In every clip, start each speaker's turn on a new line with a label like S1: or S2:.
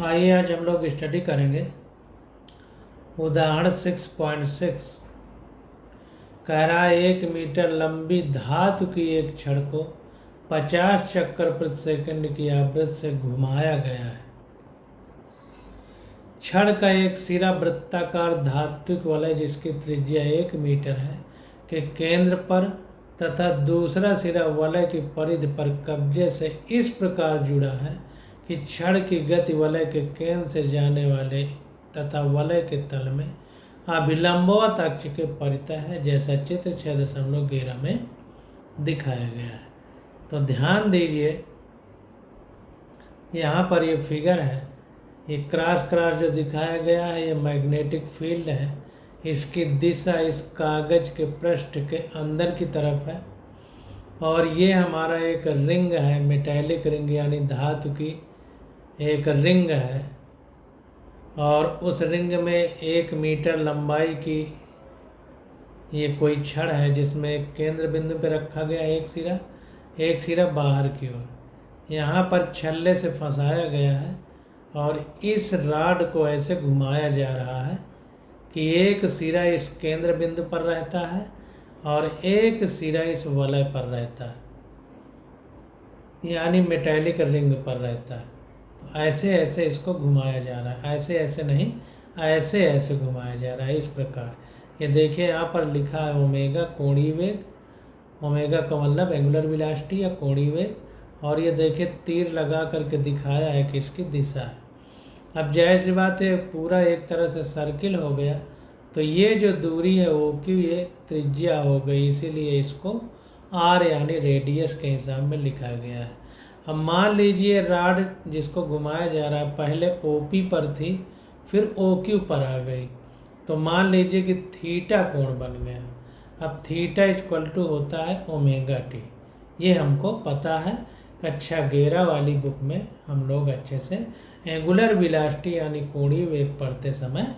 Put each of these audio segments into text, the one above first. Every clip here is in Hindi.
S1: आइए आज हम लोग स्टडी करेंगे उदाहरण 6.6। कह रहा है 1 मीटर लंबी धातु की एक छड़ को 50 चक्कर प्रति सेकंड की आवृत्ति से घुमाया गया है। छड़ का एक सिरा वृत्ताकार धात्विक वलय जिसकी त्रिज्या 1 मीटर है के केंद्र पर तथा दूसरा सिरा वलय की परिधि पर कब्जे से इस प्रकार जुड़ा है कि छड़ की गति वलय के केंद्र से जाने वाले तथा वलय के तल में अभिलंबवत अक्ष के परितः है, जैसा चित्र 6.11 में दिखाया गया है। तो ध्यान दीजिए, यहाँ पर ये फिगर है, ये क्रॉस जो दिखाया गया है ये मैग्नेटिक फील्ड है। इसकी दिशा इस कागज के पृष्ठ के अंदर की तरफ है और ये हमारा एक रिंग है, मेटालिक रिंग यानी धातु की एक रिंग है और उस रिंग में 1 मीटर लंबाई की ये कोई छड़ है जिसमें एक केंद्र बिंदु पर रखा गया एक सिरा बाहर की ओर यहाँ पर छल्ले से फंसाया गया है और इस रॉड को ऐसे घुमाया जा रहा है कि एक सिरा इस केंद्र बिंदु पर रहता है और एक सिरा इस वलय पर रहता है, यानी मेटालिक रिंग पर रहता है। तो ऐसे ऐसे इसको घुमाया जा रहा है, ऐसे ऐसे नहीं, ऐसे ऐसे घुमाया जा रहा है इस प्रकार। ये देखिए यहाँ पर लिखा है ओमेगा कोणीय वेग, ओमेगा का मतलब एंगुलर वेलोसिटी या कोणीय वेग, और ये देखिए तीर लगा करके दिखाया है कि इसकी दिशा है। अब जाहिर सी बात है पूरा एक तरह से सर्किल हो गया, तो ये जो दूरी है वो क्यों ये त्रिज्या हो गई, इसीलिए इसको आर यानी रेडियस के हिसाब में लिखा गया है। अब मान लीजिए रॉड जिसको घुमाया जा रहा है पहले ओपी पर थी, फिर ओक्यू पर आ गई, तो मान लीजिए कि थीटा कोण बन गया। अब थीटा इक्वल टू होता है ओमेगा टी, ये हमको पता है, कक्षा 11 वाली बुक में हम लोग अच्छे से एंगुलर वेलोसिटी यानी कोणीय वेग पढ़ते समय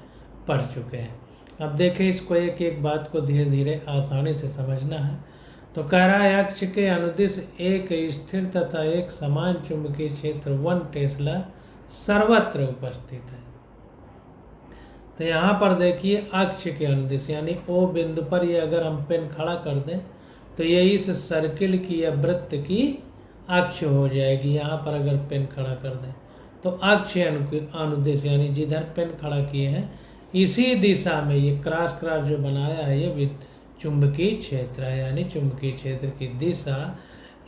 S1: पढ़ चुके हैं। अब देखें इसको एक एक बात को धीरे धीरे आसानी से समझना है। तो कह रहा है अक्ष के अनुदिश एक स्थिर तथा एक समान चुंबकीय क्षेत्र 1 टेस्ला सर्वत्र उपस्थित है। तो यहाँ पर देखिए अक्ष के अनुदिश यानी ओ बिंदु पर ये अगर हम पेन खड़ा कर दें तो ये इस सर्किल की या वृत्त की अक्ष हो जाएगी। यहाँ पर अगर पेन खड़ा कर दें तो अक्ष अनुदिश यानी जिधर पेन खड़ा किए हैं इसी दिशा में ये क्रॉस जो बनाया है ये चुंबकीय क्षेत्र है, यानी चुंबकीय क्षेत्र की दिशा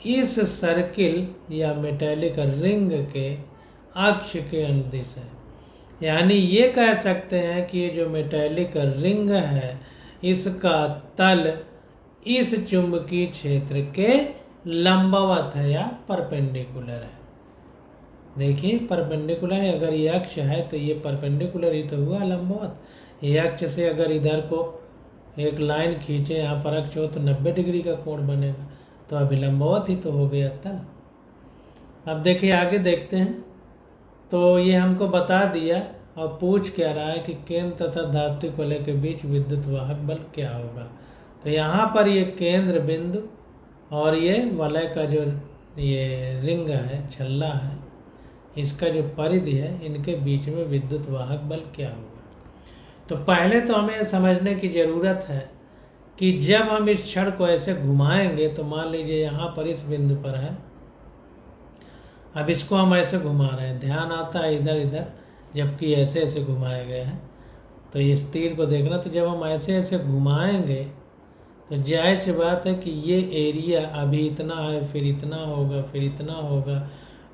S1: इस सर्किल या मेटालिक रिंग के अक्ष के अनुदिश है। यानी ये कह सकते हैं कि ये जो मेटालिक रिंग है इसका तल इस चुंबकीय क्षेत्र के लंबवत है या परपेंडिकुलर है। देखिए परपेंडिकुलर है, अगर ये अक्ष है तो ये परपेंडिकुलर ही तो हुआ लंबवत। ये अक्ष से अगर इधर को एक लाइन खींचे, यहाँ पर अक्ष हो तो 90 डिग्री का कोण बनेगा, तो अभी लंबवत ही तो हो गया तल। अब देखिए आगे देखते हैं। तो ये हमको बता दिया और पूछ क्या रहा है कि केंद्र तथा धात्विक वलय के बीच विद्युत वाहक बल क्या होगा। तो यहाँ पर ये केंद्र बिंदु और ये वलय का जो ये रिंग है, छल्ला है, इसका जो परिधि है, इनके बीच में विद्युत वाहक बल क्या होगा। तो पहले तो हमें समझने की ज़रूरत है कि जब हम इस छड़ को ऐसे घुमाएंगे तो मान लीजिए यहाँ पर इस बिंदु पर है, अब इसको हम ऐसे घुमा रहे हैं, ध्यान आता है इधर इधर, जबकि ऐसे ऐसे घुमाया गया है। तो इस तीर को देखना, तो जब हम ऐसे ऐसे घुमाएंगे तो जाहिर सी बात है कि ये एरिया अभी इतना है, फिर इतना होगा, फिर इतना होगा,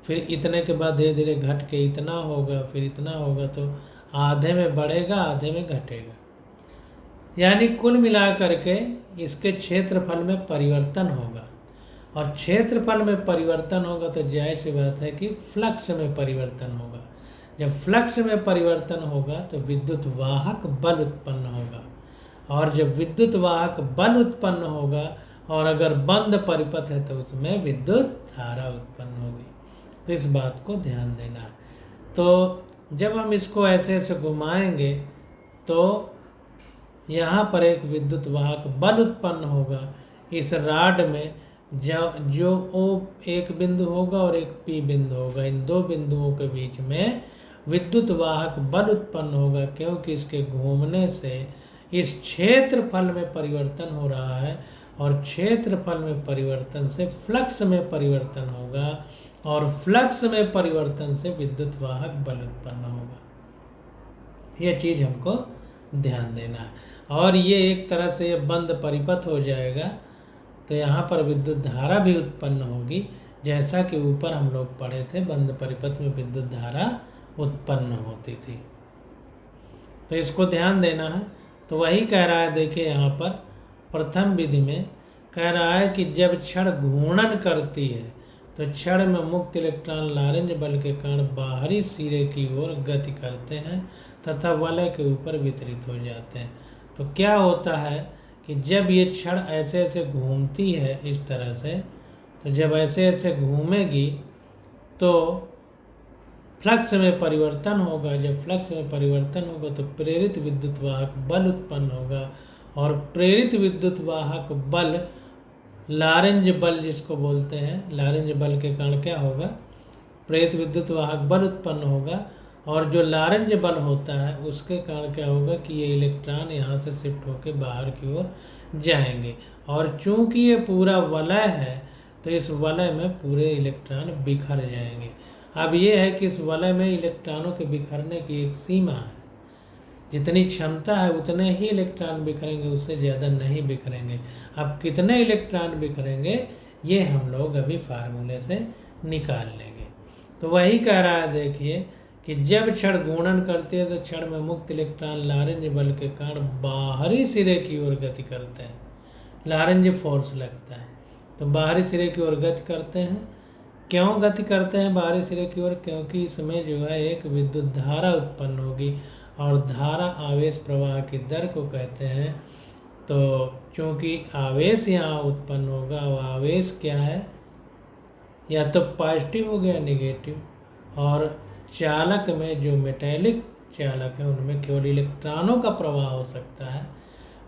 S1: फिर इतने के बाद धीरे धीरे घट के इतना होगा, फिर इतना होगा, तो आधे में बढ़ेगा आधे में घटेगा। यानी कुल मिलाकर के इसके क्षेत्रफल में परिवर्तन होगा, और क्षेत्रफल में परिवर्तन होगा तो जाहिर सी बात है कि फ्लक्स में परिवर्तन होगा। जब फ्लक्स में परिवर्तन होगा तो विद्युत वाहक बल उत्पन्न होगा, और जब विद्युत वाहक बल उत्पन्न होगा और अगर बंद परिपथ है तो उसमें विद्युत धारा उत्पन्न होगी। तो इस बात को ध्यान देना है। तो जब हम इसको ऐसे ऐसे घुमाएंगे तो यहाँ पर एक विद्युत वाहक बल उत्पन्न होगा इस रॉड में, जो ओ एक बिंदु होगा और एक पी बिंदु होगा। इन दो बिंदुओं के बीच में विद्युत वाहक बल उत्पन्न होगा, क्योंकि इसके घूमने से इस क्षेत्रफल में परिवर्तन हो रहा है और क्षेत्रफल में परिवर्तन से फ्लक्स में परिवर्तन होगा और फ्लक्स में परिवर्तन से विद्युत वाहक बल उत्पन्न होगा। यह चीज़ हमको ध्यान देना है। और ये एक तरह से ये बंद परिपथ हो जाएगा, तो यहाँ पर विद्युत धारा भी उत्पन्न होगी, जैसा कि ऊपर हम लोग पढ़े थे बंद परिपथ में विद्युत धारा उत्पन्न होती थी। तो इसको ध्यान देना है। तो वही कह रहा है, देखिए यहाँ पर प्रथम विधि में कह रहा है कि जब क्षण घूर्णन करती है तो क्षण में मुक्त इलेक्ट्रॉन लारेंज बल के कारण बाहरी सिरे की ओर गति करते हैं तथा वलय के ऊपर वितरित हो जाते हैं। तो क्या होता है कि जब ये क्षण ऐसे ऐसे घूमती है इस तरह से, तो जब ऐसे ऐसे घूमेगी तो फ्लक्स में परिवर्तन होगा। जब फ्लक्स में परिवर्तन होगा तो प्रेरित विद्युत वाहक बल उत्पन्न होगा और प्रेरित विद्युत वाहक बल लारेंज बल जिसको बोलते हैं, लारेंज बल के कारण क्या होगा, प्रेरित विद्युत वाहक बल उत्पन्न होगा और जो लारेंज बल होता है उसके कारण क्या होगा कि ये इलेक्ट्रॉन यहाँ से शिफ्ट होकर बाहर की ओर जाएंगे। और चूंकि ये पूरा वलय है तो इस वलय में पूरे इलेक्ट्रॉन बिखर जाएंगे। अब ये है कि इस वलय में इलेक्ट्रॉनों के बिखरने की एक सीमा है, जितनी क्षमता है उतने ही इलेक्ट्रॉन बिखरेंगे, उससे ज़्यादा नहीं बिखरेंगे। अब कितने इलेक्ट्रॉन बिखरेंगे ये हम लोग अभी फार्मूले से निकाल लेंगे। तो वही कह रहा है, देखिए कि जब क्षण घूर्णन करती है तो क्षण में मुक्त इलेक्ट्रॉन लारेंज बल के कारण बाहरी सिरे की ओर गति करते हैं, लारेंज फोर्स लगता है तो बाहरी सिरे की ओर गति करते हैं। क्यों गति करते हैं बाहरी सिरे की ओर? क्योंकि इसमें जो है एक विद्युत धारा उत्पन्न होगी और धारा आवेश प्रवाह की दर को कहते हैं। तो चूंकि आवेश यहाँ उत्पन्न होगा, वो आवेश क्या है, या तो पॉजिटिव हो गया नेगेटिव, और चालक में जो मेटेलिक चालक है उनमें केवल इलेक्ट्रॉनों का प्रवाह हो सकता है,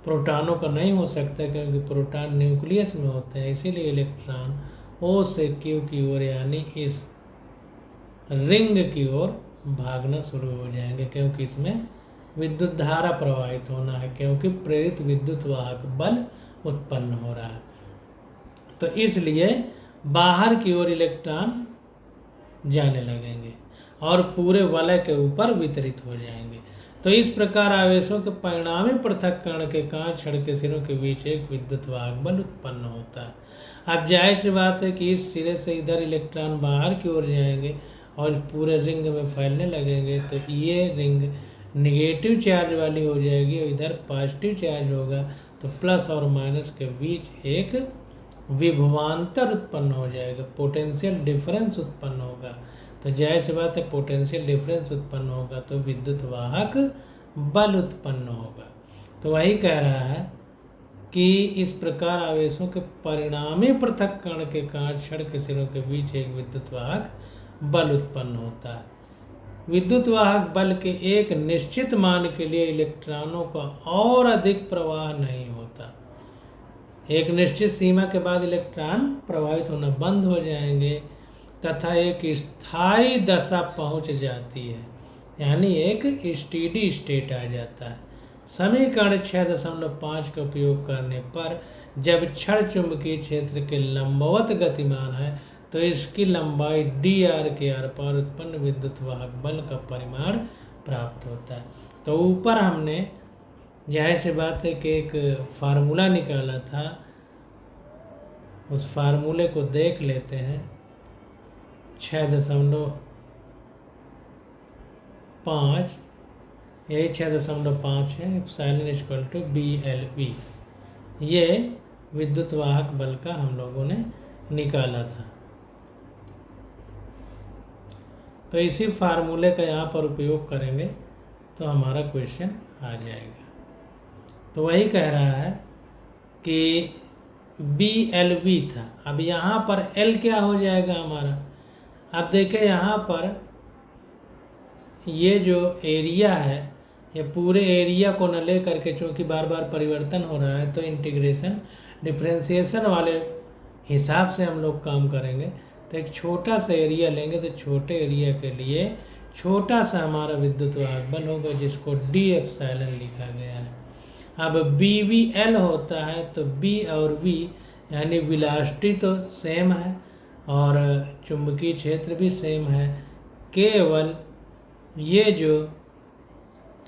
S1: प्रोटॉनों का नहीं हो सकता, क्योंकि प्रोटॉन न्यूक्लियस में होते हैं। इसीलिए इलेक्ट्रॉन ओ से क्यू की ओर यानी इस रिंग की ओर भागना शुरू हो जाएंगे, क्योंकि इसमें विद्युत धारा प्रवाहित होना है, क्योंकि प्रेरित विद्युत वाहक बल उत्पन्न हो रहा है। तो इसलिए बाहर की ओर इलेक्ट्रॉन जाने लगेंगे और पूरे वलय के ऊपर वितरित हो जाएंगे। तो इस प्रकार आवेशों के परिणामी पृथक्करण के कारण क्षण के सिरों के बीच एक विद्युत वाहक बल उत्पन्न होता है। अब जाहिर सी बात है कि इस सिरे से इधर इलेक्ट्रॉन बाहर की ओर जाएंगे और पूरे रिंग में फैलने लगेंगे, तो ये रिंग निगेटिव चार्ज वाली हो जाएगी और इधर पॉजिटिव चार्ज होगा, तो प्लस और माइनस के बीच एक विभवांतर उत्पन्न हो जाएगा, पोटेंशियल डिफरेंस उत्पन्न होगा। तो जाहिर सी बात है पोटेंशियल डिफरेंस उत्पन्न होगा तो विद्युत वाहक बल उत्पन्न होगा। तो वही कह रहा है कि इस प्रकार आवेशों के परिणामी पृथक्करण के कारण क्षण के सिरों के बीच एक विद्युत वाहक बल उत्पन्न होता है। विद्युत वाहक बल के एक निश्चित मान के लिए इलेक्ट्रॉनों का और अधिक प्रवाह नहीं होता। एक निश्चित सीमा के बाद इलेक्ट्रॉन प्रवाहित होना बंद हो जाएंगे तथा एक स्थायी दशा पहुंच जाती है, यानी एक स्टेडी स्टेट आ जाता है। समीकरण 6.5 का उपयोग करने पर जब क्षण चुंबकीय क्षेत्र के लंबवत गतिमान है तो इसकी लंबाई dr के आर पार उत्पन्न विद्युत वाहक बल का परिमाण प्राप्त होता है। तो ऊपर हमने जाहिर सी बात है कि एक फार्मूला निकाला था, उस फार्मूले को देख लेते हैं। 6.5 यही 6.5 है, एप्सिलॉन इक्वल टू BLV। ये विद्युत वाहक बल का हम लोगों ने निकाला था। तो इसी फार्मूले का यहाँ पर उपयोग करेंगे तो हमारा क्वेश्चन आ जाएगा। तो वही कह रहा है कि BLV था, अब यहाँ पर L क्या हो जाएगा हमारा। अब देखें यहाँ पर ये जो एरिया है, ये पूरे एरिया को न ले करके, चूँकि बार बार परिवर्तन हो रहा है तो इंटीग्रेशन डिफरेंशिएशन वाले हिसाब से हम लोग काम करेंगे। तो एक छोटा सा एरिया लेंगे, तो छोटे एरिया के लिए छोटा सा हमारा विद्युत वाहक बल होगा जिसको डी एप्सिलॉन लिखा गया है। अब बी वी एल होता है तो बी और वी यानी वेलोसिटी तो सेम है और चुंबकीय क्षेत्र भी सेम है, केवल ये जो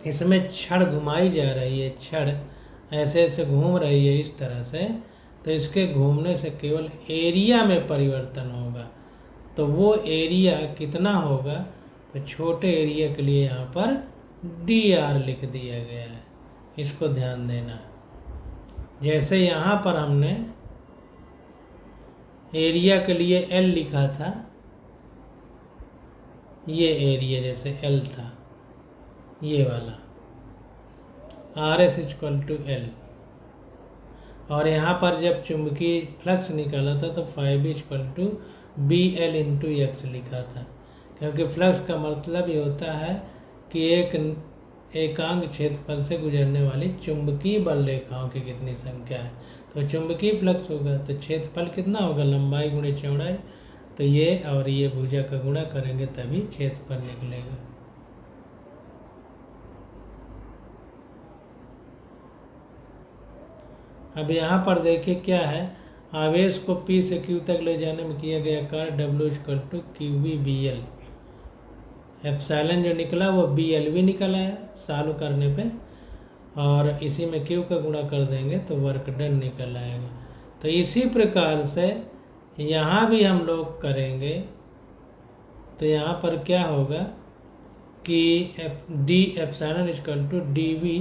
S1: इसमें छड़ घुमाई जा रही है, छड़ ऐसे ऐसे घूम रही है इस तरह से, तो इसके घूमने से केवल एरिया में परिवर्तन होगा। तो वो एरिया कितना होगा, तो छोटे एरिया के लिए यहाँ पर डी आर लिख दिया गया है, इसको ध्यान देना। जैसे यहाँ पर हमने एरिया के लिए एल लिखा था, ये एरिया जैसे एल था, ये वाला R S equal to L, और यहाँ पर जब चुंबकीय फ्लक्स निकाला था तो 5 equal to B L into X लिखा था, क्योंकि फ्लक्स का मतलब ये होता है कि एक एकांक क्षेत्रफल से गुजरने वाली चुंबकीय बल रेखाओं की कितनी संख्या है। तो चुंबकीय फ्लक्स होगा तो क्षेत्रफल कितना होगा, लंबाई गुणे चौड़ाई, तो ये और ये भुजा का गुणा करेंगे तभी क्षेत्रफल निकलेगा। अब यहाँ पर देखिए क्या है, आवेश को P से Q तक ले जाने में किया गया कार्य W equal to QV/BL। Epsilon जो निकला वो BL भी निकला है सॉल्व करने पे, और इसी में Q का गुणा कर देंगे तो वर्क डन निकल आएगा। तो इसी प्रकार से यहाँ भी हम लोग करेंगे, तो यहाँ पर क्या होगा कि D epsilon equal to DV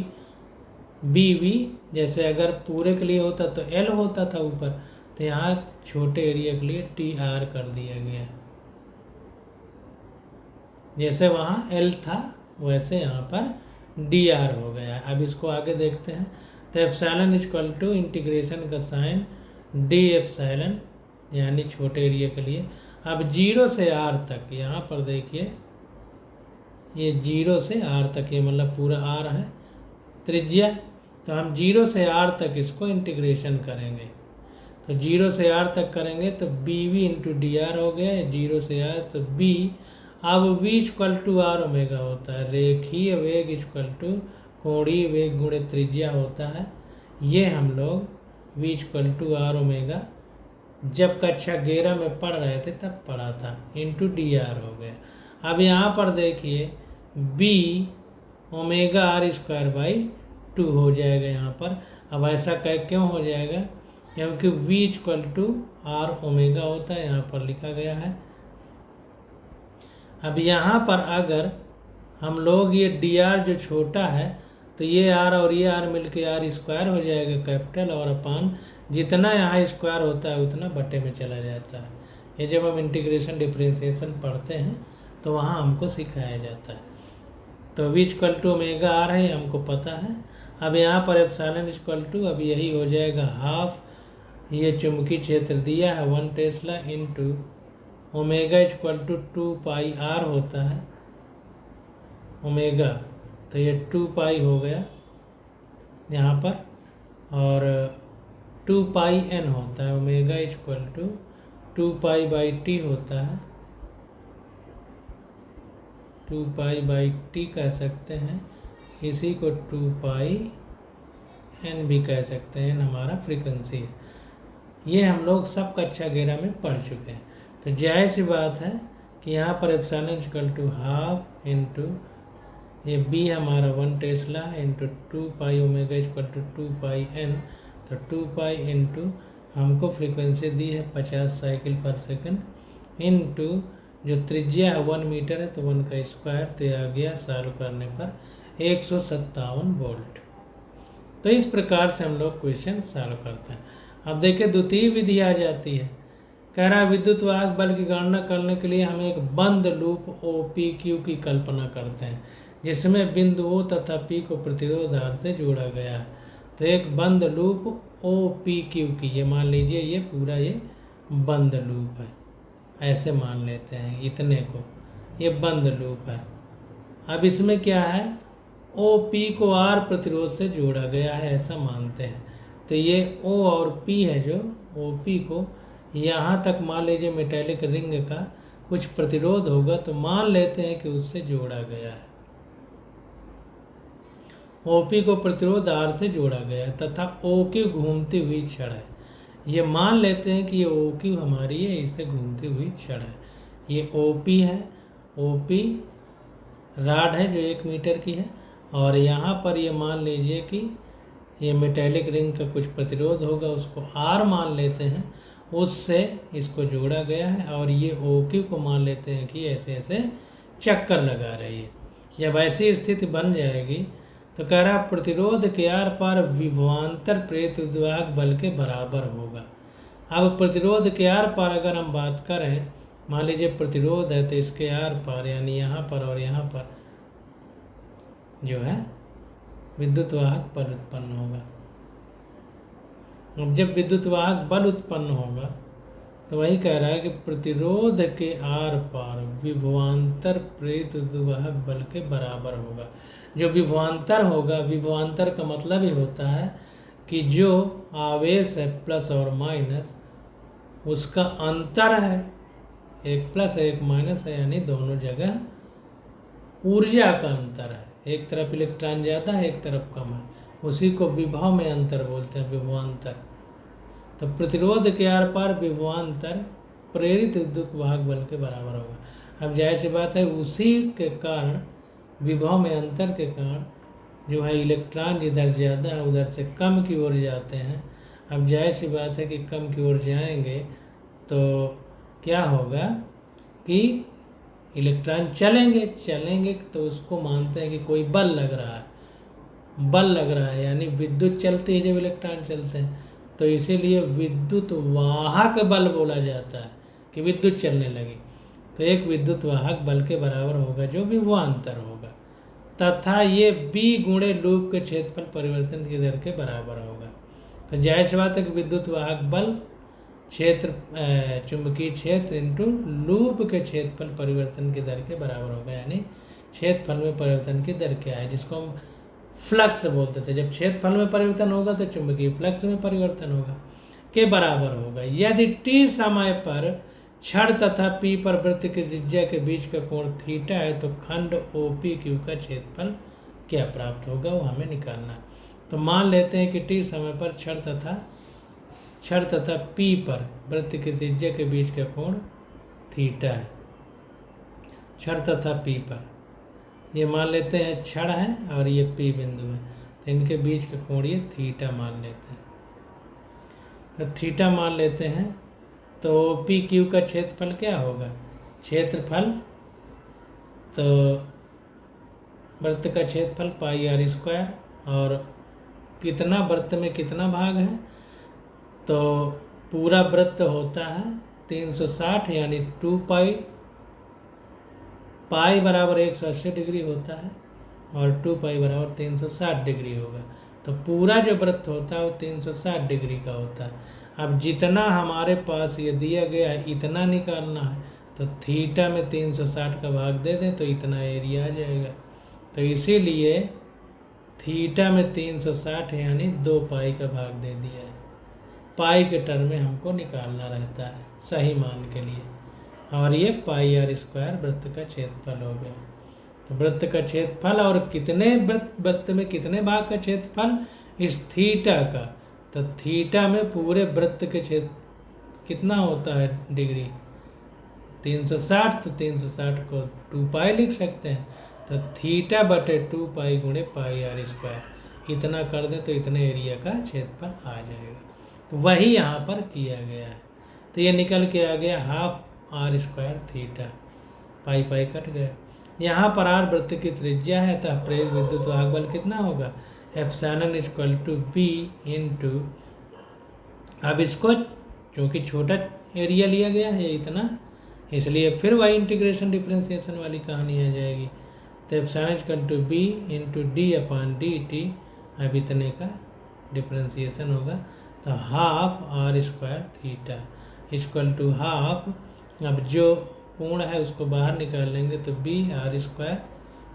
S1: BV, जैसे अगर पूरे के लिए होता तो L होता था ऊपर, तो यहाँ छोटे एरिया के लिए TR कर दिया गया। जैसे वहाँ L था वैसे यहाँ पर DR हो गया। अब इसको आगे देखते हैं। तो एप्सिलॉन इक्वल टू इंटीग्रेशन का साइन डी एप्सिलॉन यानी छोटे एरिया के लिए। अब 0 से R तक, यहाँ पर देखिए ये 0 से R तक, ये मतलब पूरा R है त्रिज्या, तो हम 0 से R तक इसको इंटीग्रेशन करेंगे। तो 0 से R तक करेंगे तो BV इंटू DR हो गया, 0 से R तो B। अब V equal to R omega होता है, रेखीय वेग इक्वल टू कोणीय वेग गुणे त्रिज्या होता है। ये हम लोग V equal to R omega जब कक्षा 11 में पढ़ रहे थे तब पढ़ा था, इंटू DR हो गया। अब यहाँ पर देखिए B omega R square by 2 हो जाएगा यहाँ पर। अब ऐसा क्यों हो जाएगा, क्योंकि V equal to R omega होता है, यहाँ पर लिखा गया है। अब यहाँ पर अगर हम लोग ये DR जो छोटा है तो ये R और ये R मिलके R स्क्वायर हो जाएगा कैपिटल, और अपान जितना यहाँ स्क्वायर होता है उतना बटे में चला जाता है। ये जब हम इंटीग्रेशन डिफरेंशिएशन पढ़ते हैं तो वहाँ हमको सिखाया जाता है। तो V equal to omega R है, हमको पता है। अब यहाँ पर एप्सिलॉन इक्वल टू, अब यही हो जाएगा हाफ, ये चुंबकीय क्षेत्र दिया है 1 tesla into omega equal to 2 pi R होता है ओमेगा, तो ये 2 पाई हो गया यहाँ पर, और 2 पाई N होता है, omega equal to 2 pi by T होता है, 2 पाई बाई T कह सकते हैं, इसी को 2 पाई N भी कह सकते हैं, हमारा फ्रीक्वेंसी है। ये हम लोग सब कक्षा 11 में पढ़ चुके हैं। तो जाहिर सी बात है कि यहाँ पर epsilon equal to half into ये B हमारा 1 tesla into 2 pi omega equal to 2 pi N, तो 2 पाई इंटू हमको फ्रीक्वेंसी दी है 50 साइकिल पर सेकंड इंटू जो त्रिज्या है 1 मीटर है तो 1 का स्क्वायर, तो ये आ गया सॉल्व करने पर 157 वोल्ट। तो इस प्रकार से हम लोग क्वेश्चन सॉल्व करते हैं। अब देखिए द्वितीय विधि आ जाती है, कह रहा है विद्युत वाहक बल की गणना करने के लिए हम एक बंद लूप OPQ की कल्पना करते हैं जिसमें बिंदु O तथा P को प्रतिरोध आर से जोड़ा गया है। तो एक बंद लूप OPQ की, ये मान लीजिए ये पूरा ये बंद लूप है, ऐसे मान लेते हैं इतने को, ये बंद लूप है। अब इसमें क्या है, OP को R प्रतिरोध से जोड़ा गया है ऐसा मानते हैं। तो ये O और P है जो OP को यहाँ तक मान लीजिए मेटेलिक रिंग का, कुछ प्रतिरोध होगा तो मान लेते हैं कि उससे जोड़ा गया है। OP को प्रतिरोध R से जोड़ा गया है तथा OQ घूमती हुई छड़ है। ये मान लेते हैं कि ये OQ हमारी है, इससे घूमती हुई छड़ है। ये OP है, OP राड है जो 1 मीटर की है, और यहाँ पर ये मान लीजिए कि ये मेटेलिक रिंग का कुछ प्रतिरोध होगा, उसको R मान लेते हैं, उससे इसको जोड़ा गया है, और ये OQ को मान लेते हैं कि ऐसे ऐसे चक्कर लगा रही है। जब ऐसी स्थिति बन जाएगी तो कह रहा प्रतिरोध के आर पार विभवांतर प्रेरित विद्युद्वाहक बल के बराबर होगा। अब प्रतिरोध के आर पार अगर हम बात करें, मान लीजिए प्रतिरोध है तो इसके आर पार यानी यहाँ पर और यहाँ पर जो है विद्युत वाहक बल उत्पन्न होगा। अब जब विद्युत वाहक बल उत्पन्न होगा तो वही कह रहा है कि प्रतिरोध के आर पार विभवांतर प्रेरित विद्युद्वाहक बल के बराबर होगा। जो विभवांतर होगा, विभवांतर का मतलब ही होता है कि जो आवेश है प्लस और माइनस उसका अंतर है, एक प्लस एक माइनस है, यानी दोनों जगह ऊर्जा का अंतर है। एक तरफ इलेक्ट्रॉन ज़्यादा है, एक तरफ कम है, उसी को विभव में अंतर बोलते हैं, विभवांतर। तो प्रतिरोध के आर पार विभवांतर प्रेरित विद्युत वाहक बल के बराबर होगा। अब जाहिर सी बात है उसी के कारण विभव में अंतर के कारण जो है इलेक्ट्रॉन जिधर ज़्यादा है उधर से कम की ओर जाते हैं। अब जाहिर सी बात है कि कम की ओर जाएंगे तो क्या होगा कि इलेक्ट्रॉन चलेंगे तो उसको मानते हैं कि कोई बल लग रहा है, यानी विद्युत चलती है जब इलेक्ट्रॉन चलते हैं, तो इसीलिए विद्युत वाहक बल बोला जाता है कि विद्युत चलने लगी। तो एक विद्युत वाहक बल के बराबर होगा जो विभवांतर होगा, तथा ये B गुणे लूप के क्षेत्रफल परिवर्तन की दर के बराबर होगा। तो जाहिर सी बात है कि विद्युत वाहक बल क्षेत्र चुंबकीय क्षेत्र इंटू लूप के क्षेत्रफल परिवर्तन की दर के बराबर होगा। यानी क्षेत्रफल में परिवर्तन की दर क्या है, जिसको हम फ्लक्स बोलते थे। जब क्षेत्रफल में परिवर्तन होगा तो चुंबकीय फ्लक्स में परिवर्तन होगा, के बराबर होगा यदि t समय पर छड़ तथा P पर वृत्त की त्रिज्या के बीच का कोण थीटा है तो खंड OPQ का क्षेत्रफल क्या प्राप्त होगा, वो हमें निकालना है। तो मान लेते हैं कि t समय पर छड़ तथा P पर वृत्त की त्रिज्या के बीच का कोण थीटा है। छड़ तथा P पर ये मान लेते हैं छड़ है और ये P बिंदु है, तो इनके बीच का कोण ये थीटा मान लेते हैं। तो थीटा मान लेते हैं तो OPQ का क्षेत्रफल क्या होगा, क्षेत्रफल तो वृत्त का क्षेत्रफल πr², और कितना वृत्त में कितना भाग है, तो पूरा वृत्त होता है 360 यानी 2 पाई, पाई बराबर 180 डिग्री होता है और 2 पाई बराबर 360 डिग्री होगा। तो पूरा जो वृत्त होता है वो 360 डिग्री का होता है। अब जितना हमारे पास ये दिया गया है इतना निकालना है, तो थीटा में 360 का भाग दे दें तो इतना एरिया आ जाएगा। तो इसीलिए थीटा में 360 यानी 2 पाई का भाग दे दिया है। पाई के टर्म में हमको निकालना रहता है सही मान के लिए, और ये πr² वृत्त का क्षेत्रफल हो गया। तो वृत्त का क्षेत्रफल और कितने वृत्त में कितने भाग का क्षेत्रफल, इस थीटा का, तो थीटा में पूरे वृत्त के क्षेत्र कितना होता है डिग्री 360, तो 360 को 2 पाई लिख सकते हैं। तो थीटा बटे 2 पाई गुणे πr², इतना कर दें तो इतने एरिया का क्षेत्रफल आ जाएगा। तो वही यहाँ पर किया गया है। तो ये निकल के आ गया ½ r² थीटा, पाई पाई कट गया। यहाँ पर r वृत्त की त्रिज्या है, तो प्रेरित विद्युत वाहक बल कितना होगा, ε=b इंटू, अब इसको क्योंकि छोटा एरिया लिया गया है इतना, इसलिए फिर वही इंटीग्रेशन डिफरेंशिएशन वाली कहानी आ जाएगी। तो ε=b इंटू d/dt, अब इतने का डिफरेंशिएशन होगा, तो ½ r² theta equal to half, अब जो पूर्ण है उसको बाहर निकाल लेंगे तो b r²,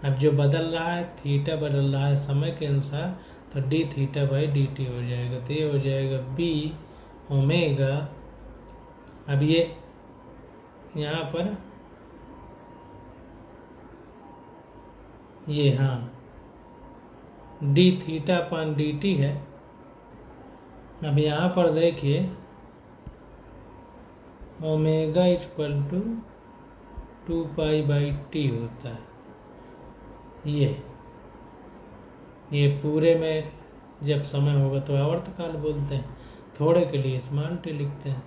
S1: अब जो बदल रहा है थीटा बदल रहा है समय के अनुसार, तो dθ/dt हो जाएगा। तो ये हो जाएगा b ओमेगा, अब ये यहाँ पर ये हाँ D theta upon D T है। अब यहाँ पर देखिए ओमेगा इक्वल टू 2π/t होता है। ये पूरे में जब समय होगा तो आवर्तकाल बोलते हैं, थोड़े के लिए स्मॉल टी लिखते हैं।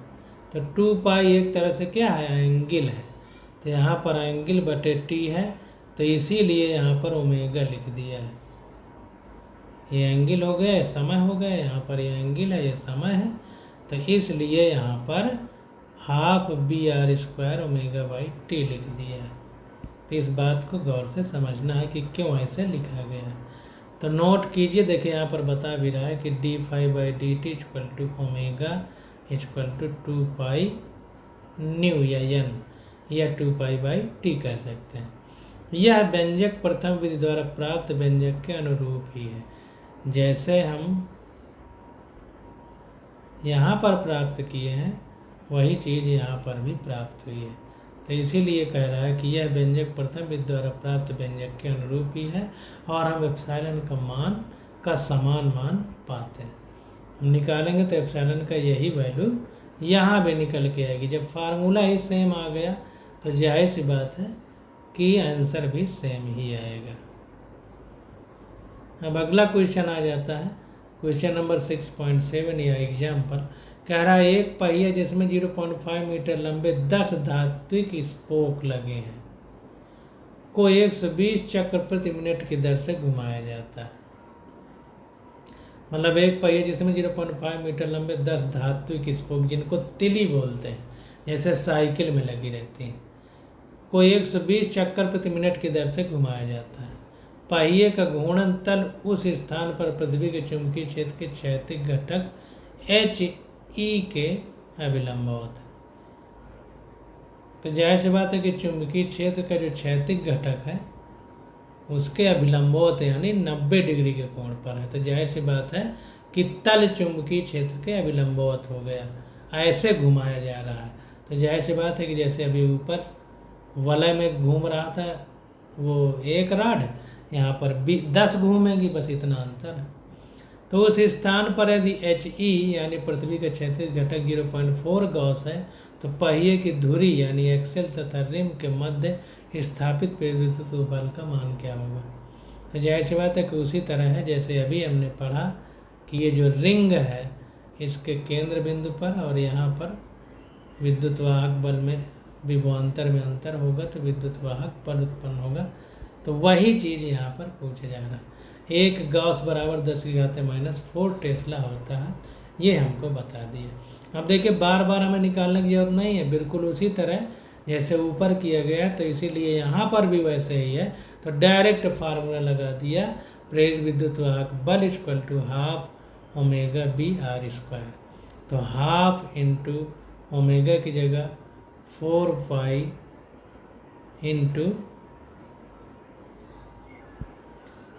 S1: तो 2π एक तरह से क्या है, एंगल है, तो यहाँ पर एंगल बटे टी है, तो इसीलिए यहाँ पर ओमेगा लिख दिया है। ये एंगल हो गया, समय हो गया, यहाँ पर ये एंगल है, ये समय है, तो इसलिए यहाँ पर हाफ BR² ओमेगा/t लिख दिया है। तो इस बात को गौर से समझना है कि क्यों ऐसे लिखा गया है। तो नोट कीजिए, देखिए यहाँ पर बता भी रहा है कि d∅/dt equal to omega equal to 2π nu या n या 2π/t कह सकते हैं। यह व्यंजक प्रथम विधि द्वारा प्राप्त व्यंजक के अनुरूप ही है, जैसे हम यहाँ पर प्राप्त किए हैं वही चीज़ यहाँ पर भी प्राप्त हुई है। तो इसीलिए कह रहा है कि यह व्यंजक प्रथम विधि द्वारा प्राप्त व्यंजक के अनुरूप ही है और हम एप्सिलॉन का समान मान पाते हैं। हम निकालेंगे तो एप्सिलॉन का यही वैल्यू यहाँ भी निकल के आएगी। जब फार्मूला ही सेम आ गया तो जाहिर सी बात है कि आंसर भी सेम ही आएगा। अब अगला क्वेश्चन आ जाता है, क्वेश्चन नंबर 6.7 या एग्जाम्पल। कह रहा है एक पहिया जिसमें 0.5 मीटर लंबे 10 धात्विक स्पोक लगे हैं को 120 चक्र प्रति मिनट की दर से घुमाया जाता है। मतलब एक पहिया जिसमें 0.5 मीटर लंबे 10 धात्विक स्पोक, जिनको तिली बोलते हैं, जैसे साइकिल में लगी रहती हैं, को 120 चक्कर प्रति मिनट की दर से घुमाया जाता है। पहिए का घूर्णन तल उस स्थान पर पृथ्वी के चुंबकीय क्षेत्र के क्षैतिज घटक HE के अभिलंबवत है। तो जाहिर सी बात है कि चुंबकीय क्षेत्र का जो क्षैतिज घटक है उसके अभिलंबवत यानी 90 डिग्री के कोण पर है। तो जाहिर सी बात है कि तल चुंबकीय क्षेत्र के अभिलंबवत हो गया, ऐसे घुमाया जा रहा है। तो जाहिर सी बात है कि जैसे अभी ऊपर वलय में घूम रहा था वो एक राड, यहाँ पर 10 घूमेगी, बस इतना अंतर है। तो उस स्थान पर यदि HE यानी पृथ्वी का क्षैतिज घटक 0.4 गॉस है तो पहिए की धुरी यानी एक्सेल तथा रिम के मध्य स्थापित प्रेरित बल का मान क्या होगा। तो जाहिर सी बात है कि उसी तरह है जैसे अभी हमने पढ़ा कि ये जो रिंग है इसके केंद्र बिंदु पर और यहाँ पर विद्युत वाहक बल में विभवांतर में अंतर होगा तो विद्युत वाहक बल उत्पन्न होगा। तो वही चीज़ यहाँ पर पूछा जा रहा है। एक गॉस बराबर 10⁻⁻4 टेस्ला होता है, ये हमको बता दिया। अब देखिए बार बार हमें निकालने की जरूरत नहीं है, बिल्कुल उसी तरह जैसे ऊपर किया गया, तो इसीलिए यहाँ पर भी वैसे ही है। तो डायरेक्ट फार्मूला लगा दिया, प्रेरित विद्युत वाहक बल equal to half omega BR²। तो हाफ इंटू ओमेगा की जगह 4π इंटू,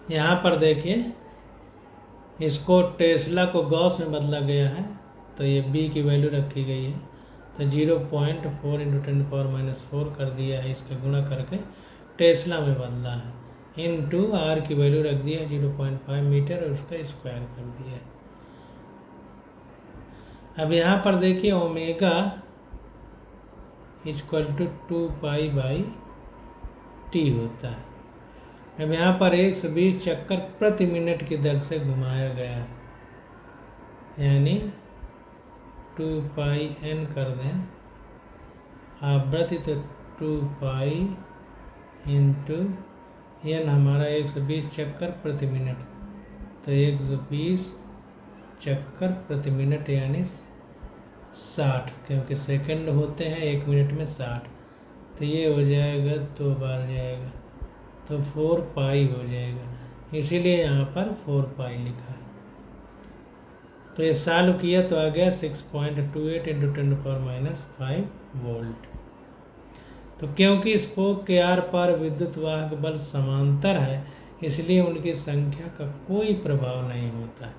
S1: यहाँ पर देखिए इसको टेस्ला को गॉस में बदला गया है, तो ये B की वैल्यू रखी गई है, तो 0.4 × 10⁻⁴ कर दिया है, इसका गुणा करके टेस्ला में बदला है, इंटू R की वैल्यू रख दिया है 0.5 मीटर और उसका स्क्वायर कर दिया है। अब यहाँ पर देखिए ओमेगा इक्वल टू 2π/t होता है। अब यहाँ पर 120 चक्कर प्रति मिनट की दर से घुमाया गया है, यानी 2πn कर दें आवृत्ति, तो 2π इंटू n हमारा 120 चक्कर प्रति मिनट, तो 120 चक्कर प्रति मिनट यानी 60, क्योंकि सेकंड होते हैं 1 मिनट में 60, तो ये हो जाएगा 2 बार जाएगा तो 4π हो जाएगा, इसीलिए यहाँ पर 4π लिखा है। तो ये सॉल्व किया तो आ गया 6.28 × 10⁻⁵ वोल्ट। तो क्योंकि स्पोक के आर पार विद्युत वाहक बल समांतर है इसलिए उनकी संख्या का कोई प्रभाव नहीं होता।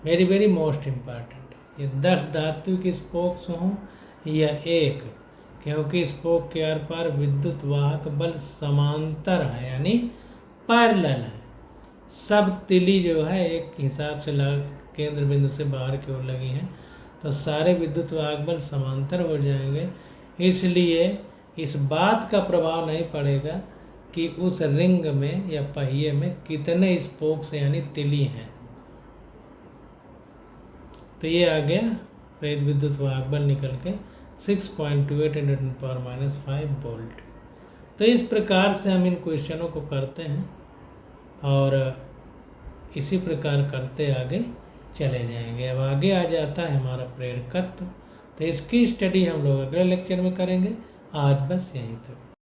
S1: वेरी वेरी मोस्ट इम्पॉर्टेंट, ये 10 धातु स्पोक्स हों या एक, क्योंकि स्पोक के आर पार विद्युत वाहक बल समांतर है, यानी पैरेलल है, सब तिली जो है एक हिसाब से केंद्र बिंदु से बाहर की ओर लगी हैं, तो सारे विद्युत वाहक बल समांतर हो जाएंगे। इसलिए इस बात का प्रभाव नहीं पड़ेगा कि उस रिंग में या पहिए में कितने स्पोक्स यानी तिली हैं। तो ये आ गया प्रेरित विद्युत वाहक बल निकल के 6.28 × 10⁻⁵ वोल्ट। तो इस प्रकार से हम इन क्वेश्चनों को करते हैं और इसी प्रकार करते आगे चले जाएंगे। अब आगे आ जाता है हमारा प्रेरकत्व, तो इसकी स्टडी हम लोग अगले लेक्चर में करेंगे। आज बस यहीं तक।